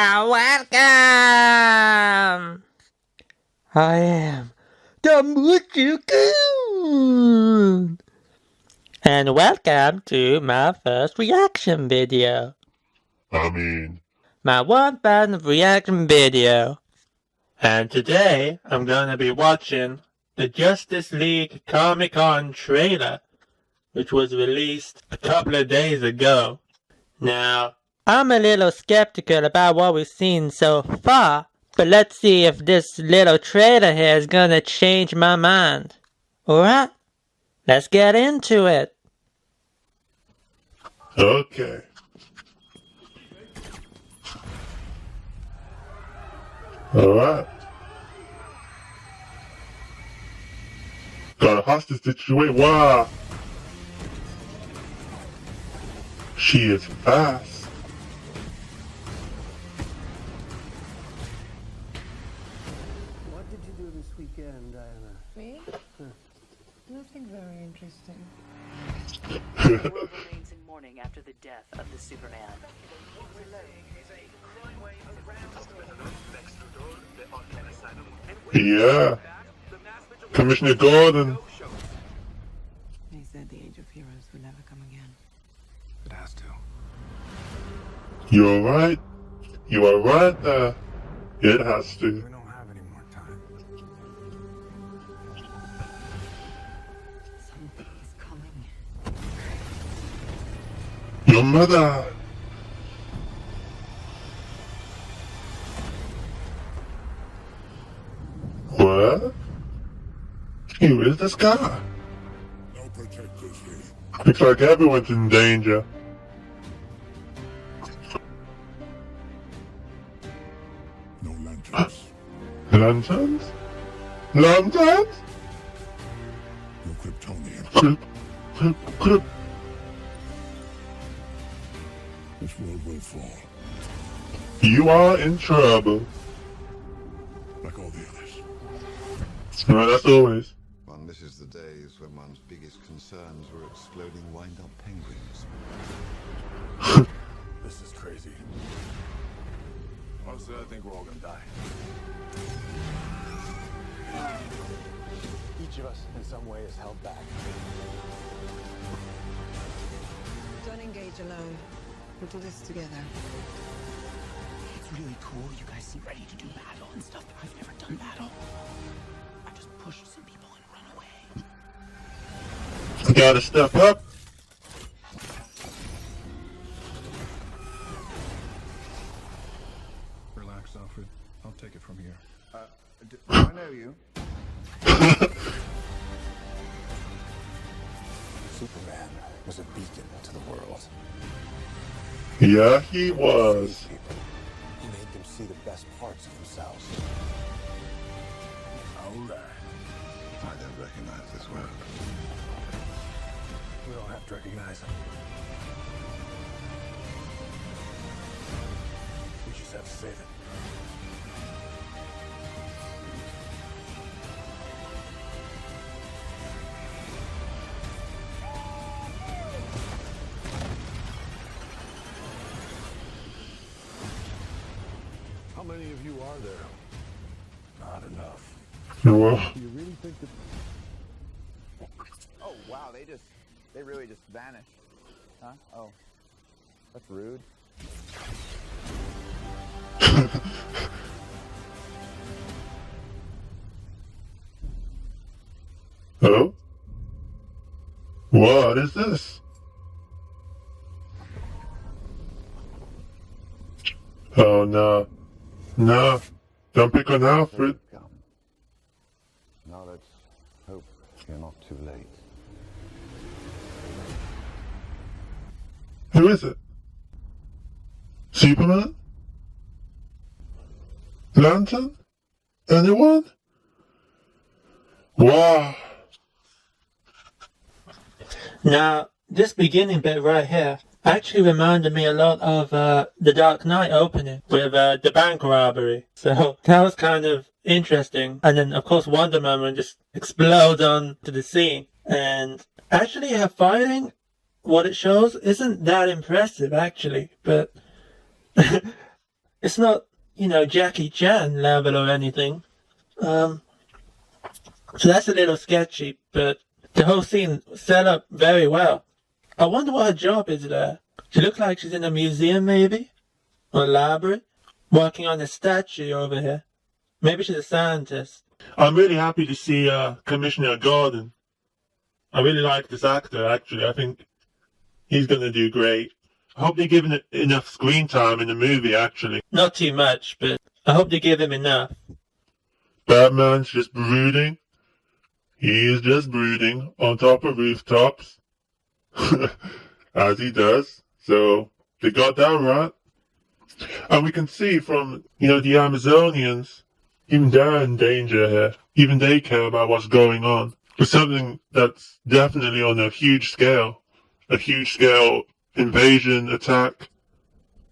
Welcome! I am the Moonchin, and welcome to my first reaction video. My 1,000th reaction video. And today, I'm gonna be watching the Justice League Comic-Con trailer, which was released a couple of days ago. Now, I'm a little skeptical about what we've seen so far, but let's see if this little trailer here is gonna change my mind. Alright, let's get into it. Okay. Alright. Got a hostage situation. Wow. She is fast. What did you do this weekend, Diana? Me? Nothing very interesting. The world remains in mourning after the death of the Superman. Yeah. Commissioner Gordon. They said the age of heroes would never come again. It has to. You're right. You are right there. It has to. We don't have any more time. Something is coming. Your mother. What? Who is this guy? No protectors here. Looks like everyone's in danger. No lanterns. Lanterns? Lanterns? No Kryptonian. Kryp. This world will fall, You are in trouble. like all the others. Well, that's always. One misses the days when one's biggest concerns were exploding wind-up penguins. This is crazy. Honestly, I think we're all gonna die. Each of us, in some way, is held back. Don't engage alone. We'll do this together. It's really cool. You guys seem ready to do battle and stuff. I've never done battle. I just pushed some people and run away. You gotta step up. Relax, Alfred. I'll take it from here. I know you. Superman was a beacon to the world. Yeah, he was. People. He made them see the best parts of themselves. Alright. I don't recognize this world. We don't have to recognize him. We just have to save it. How many of you are there? Not enough. Well, You really think that... Oh, wow, they really just vanished. Huh? Oh, that's rude. oh? What is this? Oh, no. No. Don't pick on Alfred. Come. Now let's hope you're not too late. Who is it? Superman? Lantern? Anyone? Wow. Now, this beginning bit right here actually reminded me a lot of the Dark Knight opening with the bank robbery. So that was kind of interesting. And then, of course, Wonder Woman just explodes onto the scene. And actually her fighting, what it shows, isn't that impressive, actually. But It's not, Jackie Chan level or anything. So that's a little sketchy, but the whole scene set up very well. I wonder what her job is there. She looks like she's in a museum, maybe? Or a library? Working on a statue over here. Maybe she's a scientist. I'm really happy to see Commissioner Gordon. I really like this actor, actually. I think he's going to do great. I hope they give him enough screen time in the movie, actually. Not too much, but I hope they give him enough. Batman's just brooding. He is just brooding on top of rooftops. As he does. So, they got that right. And we can see from, the Amazonians, even they're in danger here. Even they care about what's going on. It's something that's definitely on a huge scale. A huge scale invasion, attack.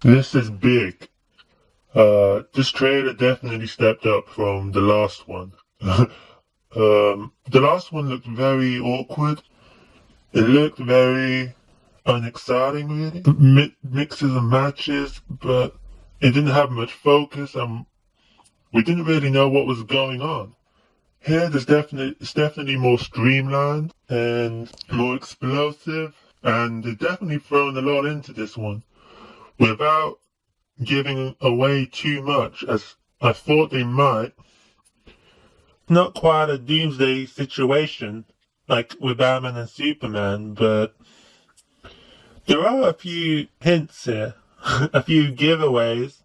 This is big. This trailer definitely stepped up from the last one. The last one looked very awkward. It looked very unexciting, really. Mixes and matches, but it didn't have much focus, and we didn't really know what was going on. Here, it's definitely more streamlined and more explosive, and they've definitely thrown a lot into this one without giving away too much, as I thought they might. Not quite a doomsday situation like with Batman and Superman, but there are a few hints here, a few giveaways,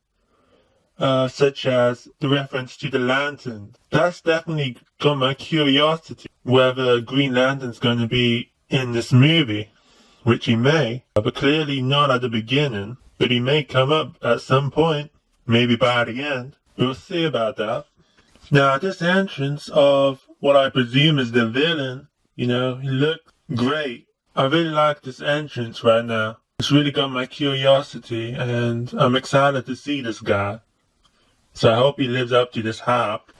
such as the reference to the Lantern. That's definitely got my curiosity, whether Green Lantern's going to be in this movie, which he may, but clearly not at the beginning, but he may come up at some point, maybe by the end. We'll see about that. Now, this entrance of what I presume is the villain, he looked great. I really like this entrance right now. It's really got my curiosity, and I'm excited to see this guy. So I hope he lives up to this hype.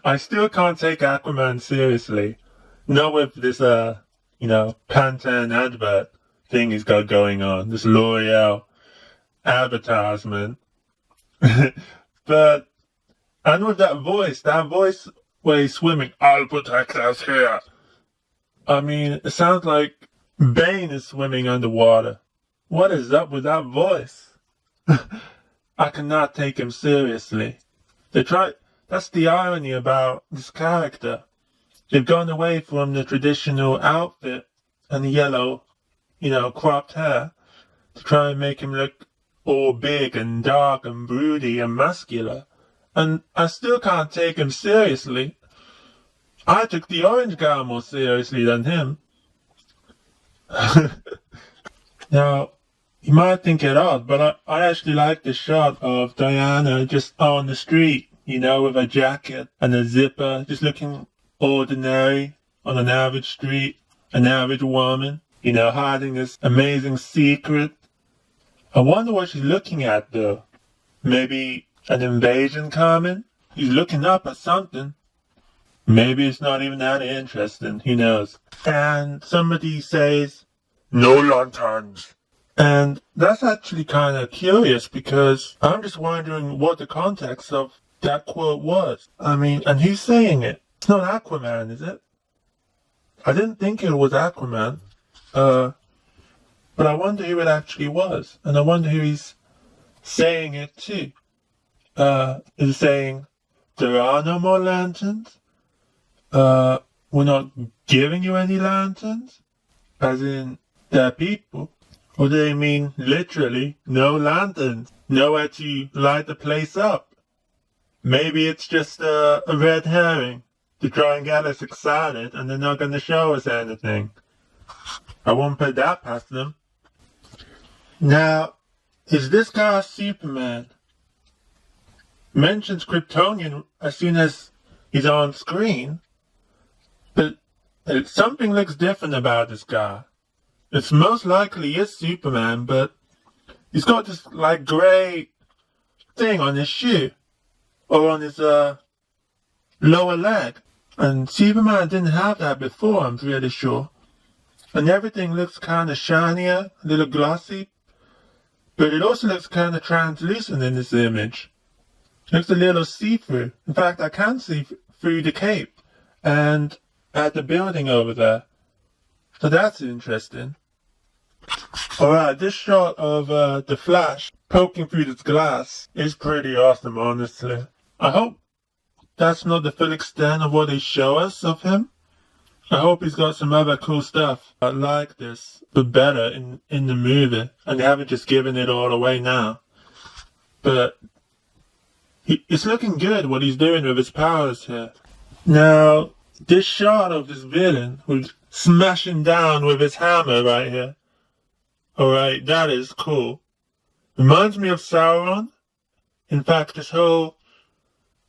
I still can't take Aquaman seriously. Not with this, Pantene advert thing he's got going on. This L'Oreal advertisement. But, and with that voice where he's swimming, I'll protect us here. I mean, it sounds like Bane is swimming underwater. What is up with that voice? I cannot take him seriously. That's the irony about this character. They've gone away from the traditional outfit and the yellow, cropped hair to try and make him look all big and dark and broody and muscular. And I still can't take him seriously. I took the orange guy more seriously than him. Now, you might think it odd, but I actually like the shot of Diana just on the street, with a jacket and a zipper, just looking ordinary on an average street, an average woman, hiding this amazing secret. I wonder what she's looking at, though. Maybe an invasion coming? He's looking up at something. Maybe it's not even that interesting, who knows. And somebody says, no lanterns. And that's actually kind of curious, because I'm just wondering what the context of that quote was. I mean, and who's saying it? It's not Aquaman, is it? I didn't think it was Aquaman. But I wonder who it actually was. And I wonder who he's saying it to. Is it saying, there are no more lanterns? We're not giving you any lanterns? As in, they're people? Or do they mean literally no lanterns? Nowhere to light the place up? Maybe it's just a red herring to try and get us excited, and they're not going to show us anything. I won't put that past them. Now, is this guy Superman? Mentions Kryptonian as soon as he's on screen, but something looks different about this guy. It's most likely is Superman, but he's got this gray thing on his shoe, or on his lower leg. And Superman didn't have that before, I'm pretty sure. And everything looks kind of shinier, a little glossy, but it also looks kind of translucent in this image. Looks a little see-through. In fact, I can see through the cape and at the building over there. So that's interesting. Alright, this shot of the Flash poking through this glass is pretty awesome, honestly. I hope that's not the full extent of what they show us of him. I hope he's got some other cool stuff like this, but better in the movie, and they haven't just given it all away now. But it's looking good what he's doing with his powers here. Now, this shot of this villain who's smashing down with his hammer right here. Alright, that is cool. Reminds me of Sauron. In fact, this whole,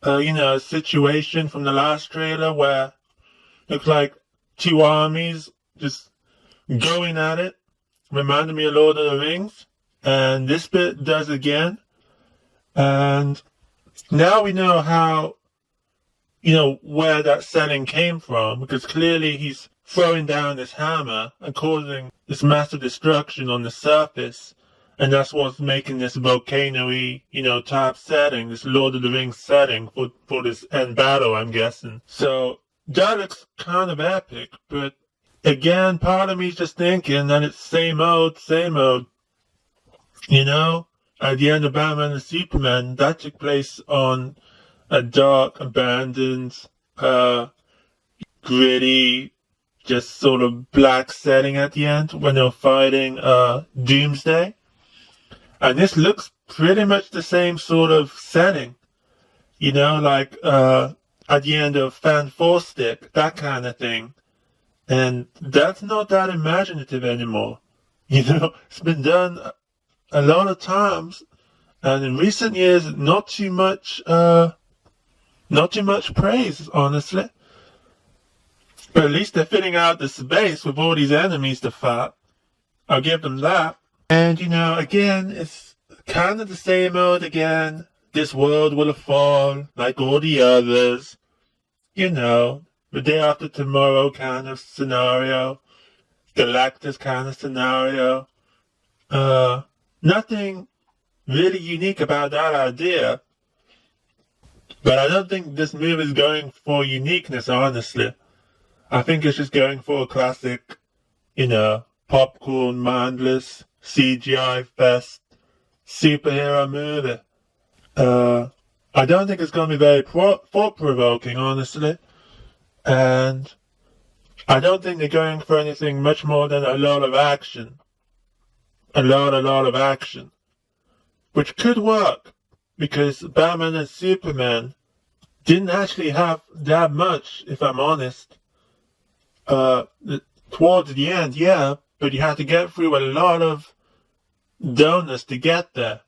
situation from the last trailer where it looks like two armies just going at it. Reminded me of Lord of the Rings. And this bit does again. And now we know how, where that setting came from, because clearly he's throwing down this hammer and causing this massive destruction on the surface. And that's what's making this volcano-y, type setting, this Lord of the Rings setting for this end battle, I'm guessing. So that looks kind of epic, but again, part of me's just thinking that it's same old. At the end of Batman and Superman, that took place on a dark, abandoned, gritty, just sort of black setting at the end when they're fighting Doomsday. And this looks pretty much the same sort of setting. Like at the end of Fan Four Stick, that kind of thing. And that's not that imaginative anymore. It's been done a lot of times, and in recent years, not too much praise, honestly. But at least they're filling out the space with all these enemies to fight. I'll give them that. And, again, it's kind of the same old again. This world will fall like all the others. The day after tomorrow kind of scenario. Galactus kind of scenario. Nothing really unique about that idea. But I don't think this movie is going for uniqueness, honestly. I think it's just going for a classic, popcorn, mindless, CGI fest, superhero movie. I don't think it's going to be very thought-provoking, honestly. And I don't think they're going for anything much more than a lot of action. A lot of action. Which could work, because Batman and Superman didn't actually have that much, if I'm honest. Towards the end, yeah, but you had to get through a lot of donuts to get there.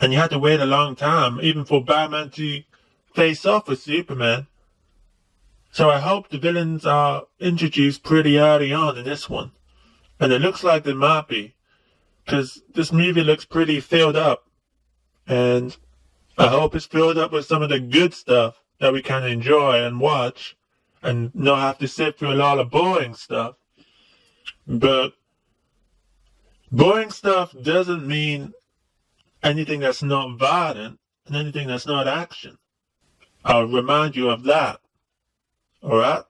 And you had to wait a long time, even for Batman to face off with Superman. So I hope the villains are introduced pretty early on in this one. And it looks like they might be, because this movie looks pretty filled up. And I hope it's filled up with some of the good stuff that we can enjoy and watch, and not have to sit through a lot of boring stuff. But boring stuff doesn't mean anything that's not violent and anything that's not action. I'll remind you of that. Alright?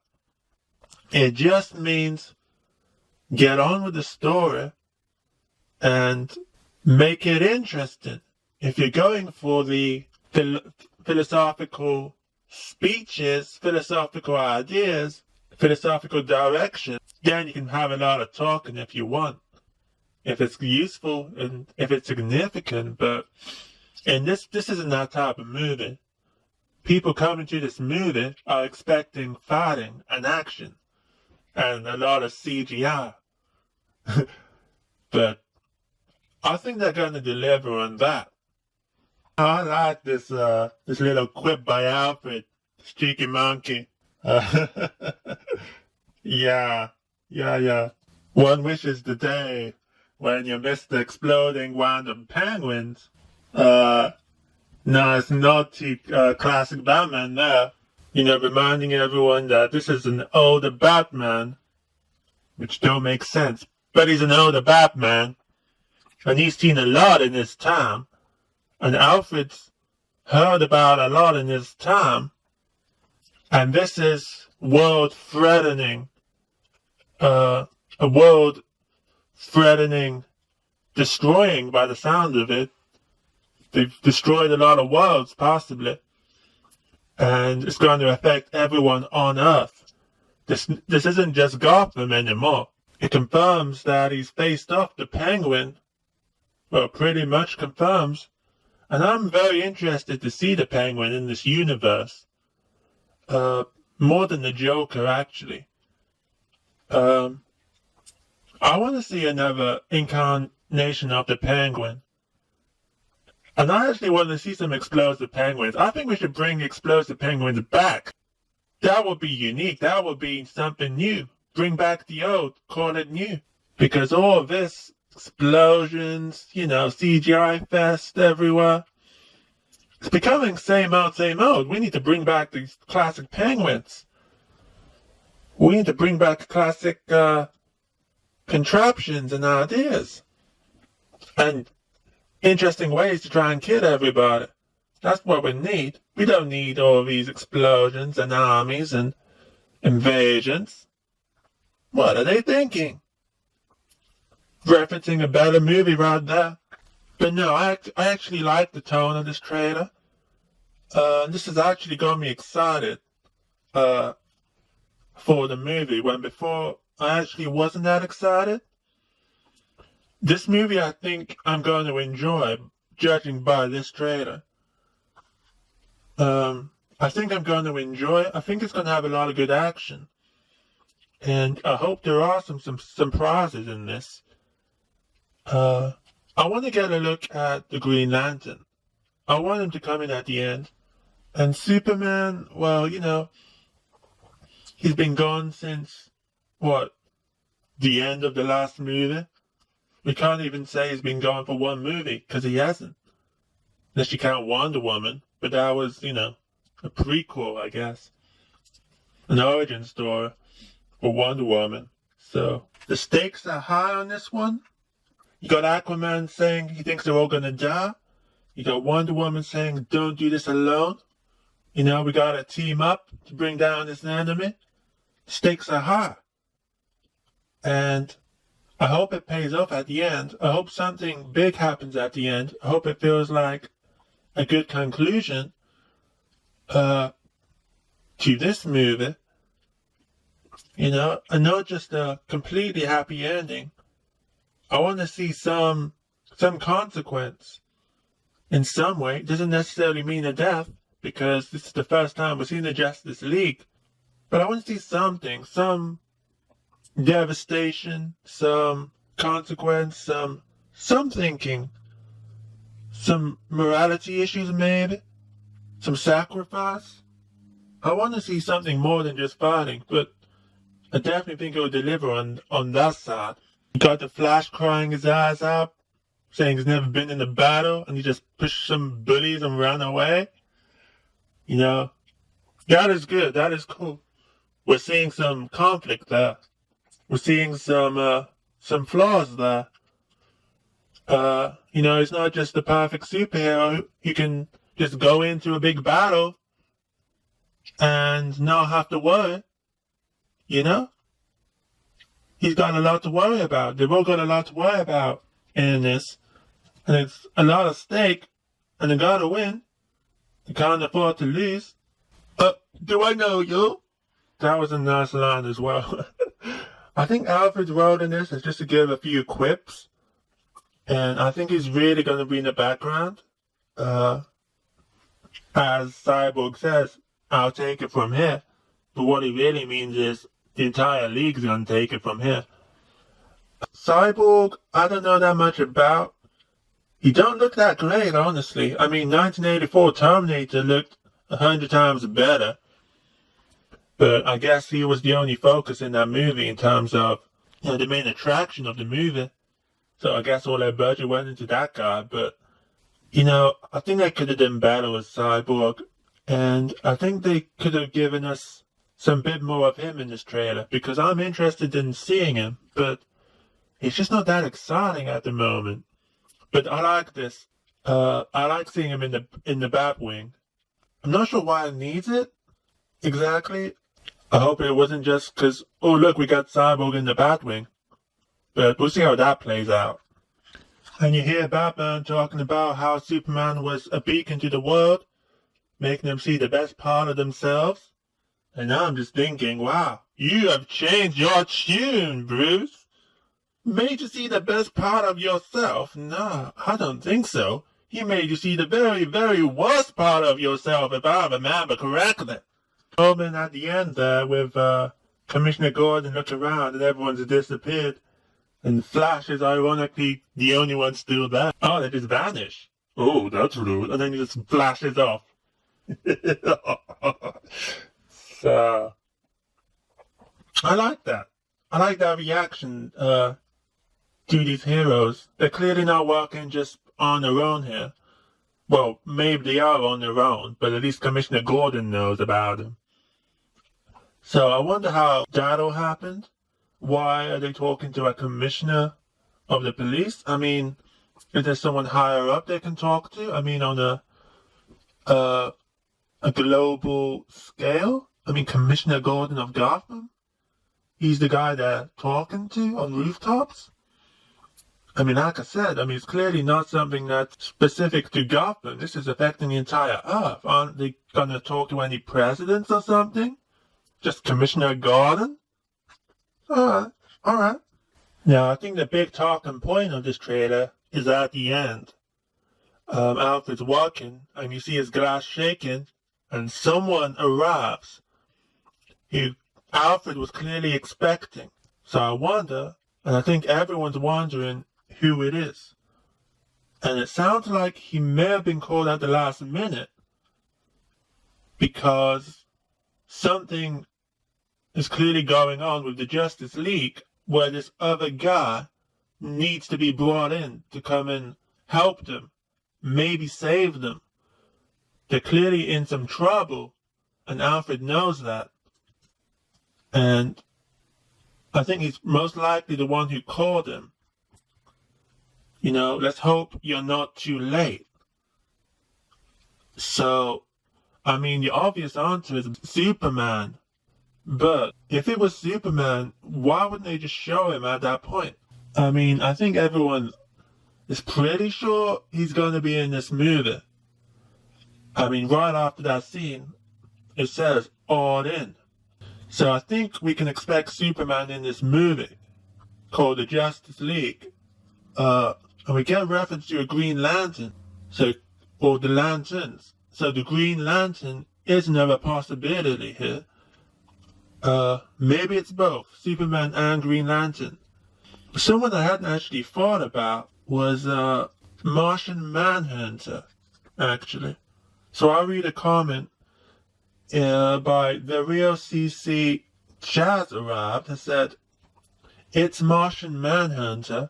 It just means get on with the story and make it interesting. If you're going for the philosophical speeches, philosophical ideas, philosophical direction, then you can have a lot of talking if you want. If it's useful and if it's significant, but this isn't that type of movie. People coming to this movie are expecting fighting and action and a lot of CGI. But I think they're going to deliver on that. I like this little quip by Alfred, Streaky Monkey. Yeah. One wishes the day when you miss the exploding random penguins. Nice naughty classic Batman there. Reminding everyone that this is an older Batman, which don't make sense. But he's an older Batman, and he's seen a lot in his time. And Alfred's heard about a lot in this time. And this is world-threatening. A world-threatening destroying by the sound of it. They've destroyed a lot of worlds, possibly. And it's going to affect everyone on Earth. This isn't just Gotham anymore. It confirms that he's faced off the Penguin. Well, pretty much confirms. And I'm very interested to see the Penguin in this universe. More than the Joker, actually. I want to see another incarnation of the Penguin. And I actually want to see some explosive penguins. I think we should bring explosive penguins back. That would be unique. That would be something new. Bring back the old. Call it new. Because all of this, explosions, CGI fest everywhere, it's becoming same old, same old. We need to bring back these classic penguins. We need to bring back classic contraptions and ideas. And interesting ways to try and kill everybody. That's what we need. We don't need all these explosions and armies and invasions. What are they thinking? Referencing a better movie right there. But no, I actually like the tone of this trailer. This has actually got me excited for the movie, when before I actually wasn't that excited. This movie I think I'm going to enjoy, judging by this trailer. I think I'm going to enjoy it. I think it's going to have a lot of good action. And I hope there are some surprises in this. I want to get a look at the Green Lantern. I want him to come in at the end. And Superman, well, he's been gone since, the end of the last movie? We can't even say he's been gone for one movie, because he hasn't. Unless you count Wonder Woman, but that was, a prequel, I guess. An origin story for Wonder Woman. So, the stakes are high on this one. You got Aquaman saying he thinks they're all gonna die. You got Wonder Woman saying, don't do this alone. We gotta team up to bring down this enemy. The stakes are high. And I hope it pays off at the end. I hope something big happens at the end. I hope it feels like a good conclusion to this movie. And not just a completely happy ending. I want to see some consequence in some way. It doesn't necessarily mean a death, because this is the first time we've seen the Justice League. But I want to see something, some devastation, some consequence, some thinking, some morality issues maybe, some sacrifice. I want to see something more than just fighting, but I definitely think it will deliver on that side. You got the Flash crying his eyes out, saying he's never been in a battle, and he just pushed some bullies and ran away. That is good. That is cool. We're seeing some conflict there. We're seeing some flaws there. He's not just the perfect superhero who can just go into a big battle and not have to worry. He's got a lot to worry about. They've all got a lot to worry about in this. And it's a lot at stake. And they gotta win. They can't afford to lose. Do I know you? That was a nice line as well. I think Alfred's role in this is just to give a few quips. And I think he's really going to be in the background. As Cyborg says, I'll take it from here. But what he really means is the entire league's going to take it from here. Cyborg, I don't know that much about. He don't look that great, honestly. I mean, 1984 Terminator looked 100 times better. But I guess he was the only focus in that movie in terms of, the main attraction of the movie. So I guess all their budget went into that guy. But, I think they could have done better with Cyborg. And I think they could have given us some bit more of him in this trailer. Because I'm interested in seeing him. But he's just not that exciting at the moment. But I like this. I like seeing him in the Batwing. I'm not sure why it needs it exactly. I hope it wasn't just because, oh look, we got Cyborg in the Batwing. But we'll see how that plays out. And you hear Batman talking about how Superman was a beacon to the world, making them see the best part of themselves. And now I'm just thinking, wow, you have changed your tune, Bruce. Made you see the best part of yourself? No, I don't think so. He made you see the very, very worst part of yourself, if I remember correctly. Moment at the end there with Commissioner Gordon looking around and everyone's disappeared. And Flash is ironically the only one still there. Oh, they just vanish. Oh, that's rude. And then he just flashes off. So, I like that. I like that reaction to these heroes. They're clearly not working just on their own here. Well, maybe they are on their own, but at least Commissioner Gordon knows about them. So I wonder how that all happened. Why are they talking to a commissioner of the police? I mean, is there someone higher up they can talk to? I mean, on a global scale? I mean, Commissioner Gordon of Gotham? He's the guy they're talking to on rooftops? I mean, like I said, it's clearly not something that's specific to Gotham. This is affecting the entire Earth. Aren't they gonna talk to any presidents or something? Just Commissioner Gordon? Alright. Now, I think the big talking point of this trailer is at the end. Alfred's walking, and you see his glass shaking, and someone arrives who Alfred was clearly expecting. So I wonder, and I think everyone's wondering who it is. And it sounds like he may have been called at the last minute because something is clearly going on with the Justice League where this other guy needs to be brought in to come and help them, maybe save them. They're clearly in some trouble, and Alfred knows that. And I think he's most likely the one who called him. You know, let's hope you're not too late. So, the obvious answer is Superman. But if it was Superman, why wouldn't they just show him at that point? I think everyone is pretty sure he's going to be in this movie. Right after that scene, it says all in. So I think we can expect Superman in this movie called the Justice League. And we get a reference to a Green Lantern, or the Lanterns. So the Green Lantern is another possibility here. Maybe it's both, Superman and Green Lantern. Someone I hadn't actually thought about was, Martian Manhunter, actually. So I'll read a comment, by the real CC Chaz arrived, has said, "It's Martian Manhunter.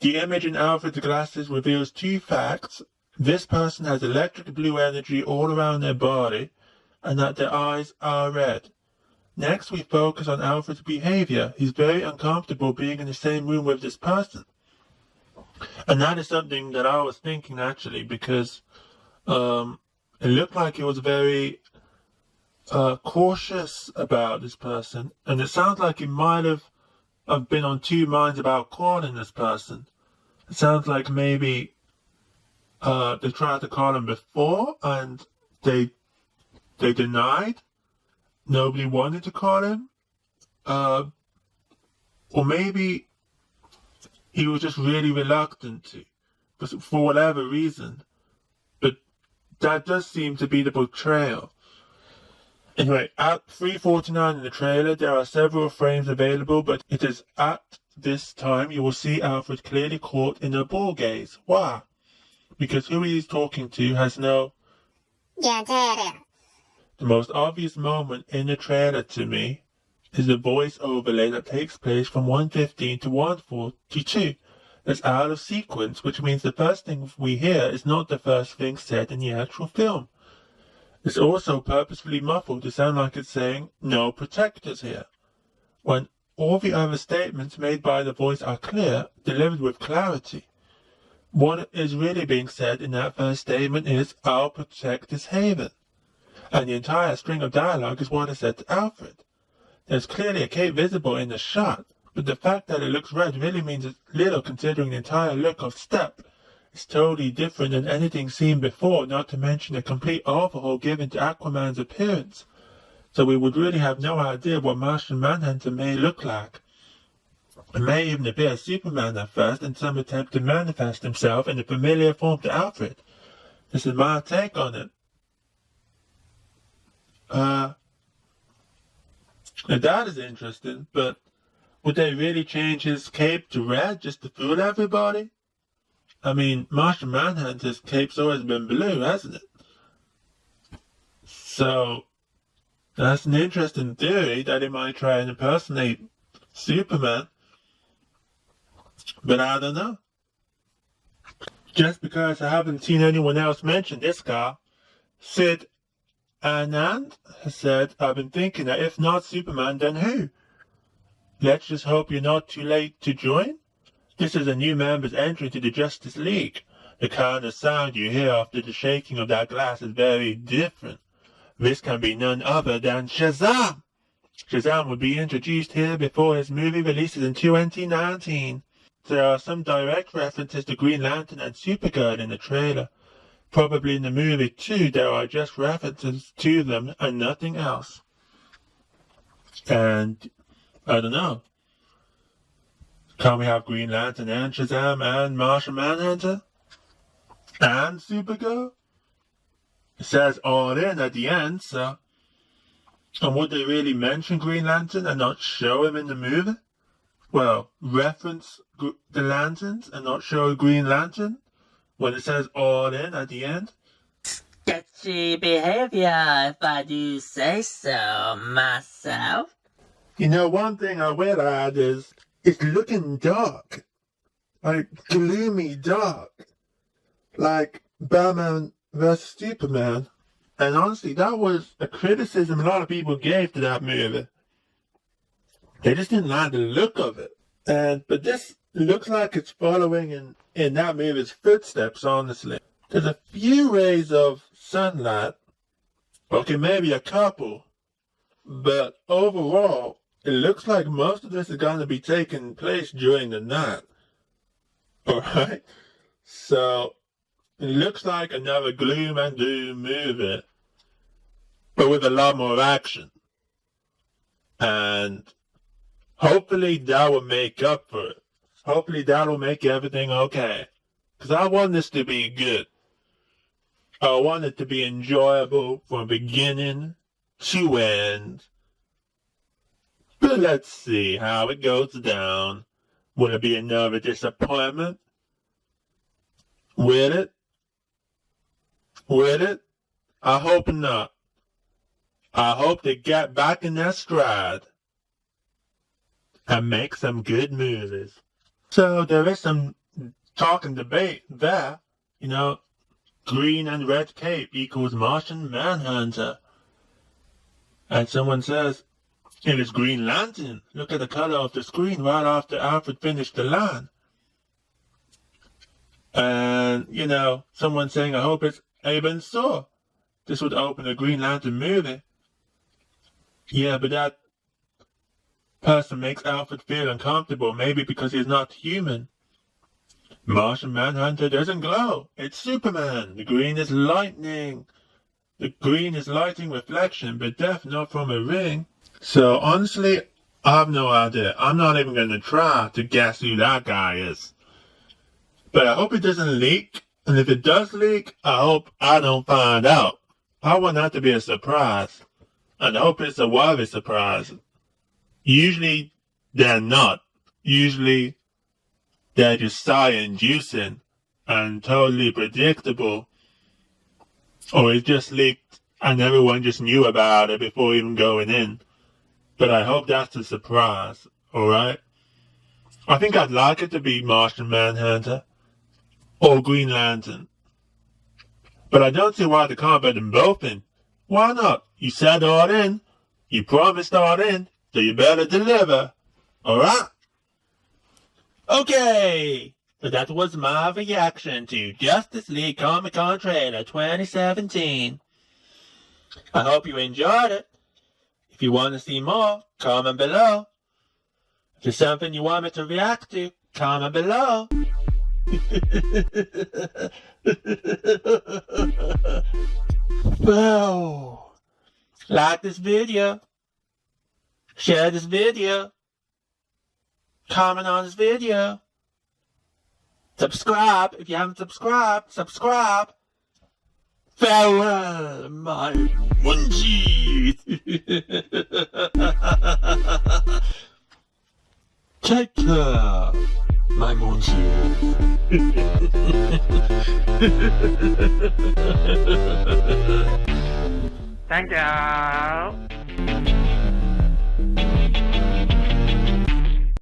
The image in Alfred's glasses reveals two facts. This person has electric blue energy all around their body, and that their eyes are red. Next, we focus on Alfred's behavior. He's very uncomfortable being in the same room with this person." And that is something that I was thinking, actually, because it looked like he was very cautious about this person. And it sounds like he might have been on two minds about calling this person. It sounds like maybe they tried to call him before, and they denied. Nobody wanted to call him. Or maybe he was just really reluctant to, for whatever reason. But that does seem to be the portrayal. Anyway, at 3:49 in the trailer, there are several frames available, but it is at this time you will see Alfred clearly caught in a bull gaze. Why? Because who he is talking to has no... The most obvious moment in the trailer to me is the voice overlay that takes place from 1:15 to 1:42. That's out of sequence, which means the first thing we hear is not the first thing said in the actual film. It's also purposefully muffled to sound like it's saying, "No protectors here," when all the other statements made by the voice are clear, delivered with clarity. what is really being said in that first statement is, I'll protect this haven. And the entire string of dialogue is what is said to Alfred. There's clearly a cape visible in the shot, but the fact that it looks red really means little considering the entire look of Step is totally different than anything seen before, not to mention a complete overhaul given to Aquaman's appearance. So we would really have no idea what Martian Manhunter may look like. It may even appear as Superman at first in some attempt to manifest himself in a familiar form to Alfred. This is my take on it. That is interesting, but would they really change his cape to red just to fool everybody? I mean, Martian Manhunter's cape's always been blue, hasn't it? So, that's an interesting theory that he might try and impersonate Superman. But I don't know. Just because I haven't seen anyone else mention this guy, Sid Anand has said, I've been thinking that if not Superman, then who? Let's just hope you're not too late to join. This is a new member's entry to the Justice League. The kind of sound you hear after the shaking of that glass is very different. This can be none other than Shazam. Shazam will be introduced here before his movie releases in 2019. There are some direct references to Green Lantern and Supergirl in the trailer. Probably in the movie too, there are just references to them and nothing else. And, I don't know. Can we have Green Lantern and Shazam and Martian Manhunter? And Supergirl? It says all in at the end, so... And would they really mention Green Lantern and not show him in the movie? Well, reference the lanterns and not show Green Lantern? When it says all in at the end? Sketchy behavior, if I do say so myself. You know, one thing I will add is, it's looking dark. Like, gloomy dark. Like, Batman vs. Superman. And honestly, that was a criticism a lot of people gave to that movie. They just didn't like the look of it. But this looks like it's following in that movie's footsteps, honestly. There's a few rays of sunlight. Okay, maybe a couple. But overall, it looks like most of this is going to be taking place during the night. Alright? So, it looks like another gloom and doom movie. But with a lot more action. And hopefully that will make up for it. Hopefully that will make everything okay. Because I want this to be good. I want it to be enjoyable from beginning to end. But let's see how it goes down. Will it be another disappointment? Will it? Will it? I hope not. I hope they get back in their stride and make some good movies. So there is some talk and debate there. You know, green and red cape equals Martian Manhunter. And someone says, it is Green Lantern. Look at the color of the screen right after Alfred finished the line. And, you know, someone saying, I hope it's Aben Saw. This would open a Green Lantern movie. Yeah, but that person makes Alfred feel uncomfortable, maybe because he's not human. Martian Manhunter doesn't glow. It's Superman. The green is lightning. The green is lighting reflection, but definitely not from a ring. So, honestly, I have no idea. I'm not even going to try to guess who that guy is. But I hope it doesn't leak. And if it does leak, I hope I don't find out. I want that to be a surprise. And I hope it's a worthy surprise. Usually, they're not. Usually, they're just sigh-inducing and totally predictable. Or it just leaked and everyone just knew about it before even going in. But I hope that's a surprise, alright? I think I'd like it to be Martian Manhunter or Green Lantern. But I don't see why they can't put them both in. Why not? You said all in. You promised all in. So you better deliver. Alright? Okay. So that was my reaction to Justice League Comic-Con trailer 2017. I hope you enjoyed it. If you want to see more, comment below. If there's something you want me to react to, comment below. Wow. Like this video. Share this video. Comment on this video. Subscribe if you haven't subscribed. Subscribe. Farewell, my Moonchin. Take care, my Moonchin. Thank you.